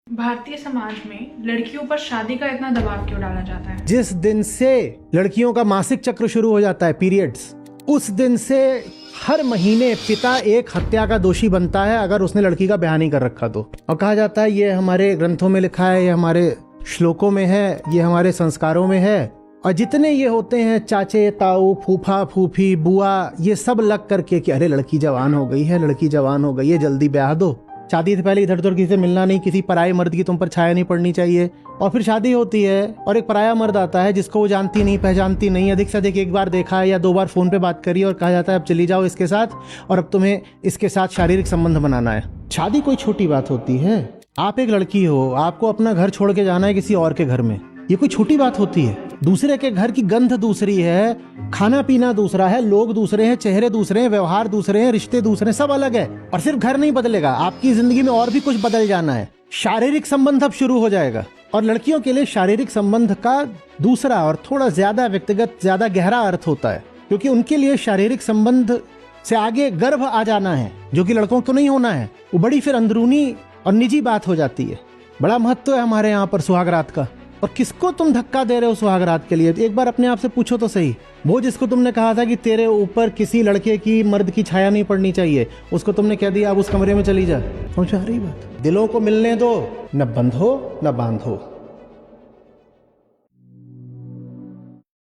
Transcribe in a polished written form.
भारतीय समाज में लड़कियों पर शादी का इतना दबाव क्यों डाला जाता है? जिस दिन से लड़कियों का मासिक चक्र शुरू हो जाता है, पीरियड्स, उस दिन से हर महीने पिता एक हत्या का दोषी बनता है अगर उसने लड़की का ब्याह नहीं कर रखा तो। और कहा जाता है ये हमारे ग्रंथों में लिखा है, ये हमारे श्लोकों में है, ये हमारे संस्कारों में है। और जितने ये होते हैं चाचे ताऊ फूफा फूफी बुआ, ये सब लग करके कि अरे लड़की जवान हो गई है, लड़की जवान हो गई है, जल्दी ब्याह दो। शादी से पहले इधर उधर किसी से मिलना नहीं, किसी पराये मर्द की तुम पर छाया नहीं पड़नी चाहिए। और फिर शादी होती है और एक पराया मर्द आता है जिसको वो जानती नहीं पहचानती नहीं, अधिक से अधिक एक बार देखा है या 2 बार फोन पे बात करी और कहा जाता है अब चली जाओ इसके साथ और अब तुम्हें इसके साथ शारीरिक संबंध बनाना है। शादी कोई छोटी बात होती है? आप एक लड़की हो, आपको अपना घर छोड़ के जाना है किसी और के घर में, ये कोई छोटी बात होती है? दूसरे के घर की गंध दूसरी है, खाना पीना दूसरा है, लोग दूसरे हैं, चेहरे दूसरे हैं, व्यवहार दूसरे हैं, रिश्ते दूसरे हैं, सब अलग है। और सिर्फ घर नहीं बदलेगा, आपकी जिंदगी में और भी कुछ बदल जाना है। शारीरिक संबंध अब शुरू हो जाएगा। और लड़कियों के लिए शारीरिक संबंध का दूसरा और थोड़ा ज्यादा व्यक्तिगत, ज्यादा गहरा अर्थ होता है, क्योंकि उनके लिए शारीरिक संबंध से आगे गर्भ आ जाना है, जो कि लड़कों को नहीं होना है। वो बड़ी फिर अंदरूनी और निजी बात हो जाती है। बड़ा महत्व है हमारे यहाँ पर सुहागरात का। और किसको तुम धक्का दे रहे हो सुहागरात के लिए? एक बार अपने आप से पूछो तो सही। वो जिसको तुमने कहा था कि तेरे ऊपर किसी लड़के की, मर्द की छाया नहीं पड़नी चाहिए, उसको तुमने कह दिया अब उस कमरे में चली जा। समझ आ रही बात? दिलों को मिलने दो, न बंधो न बांधो।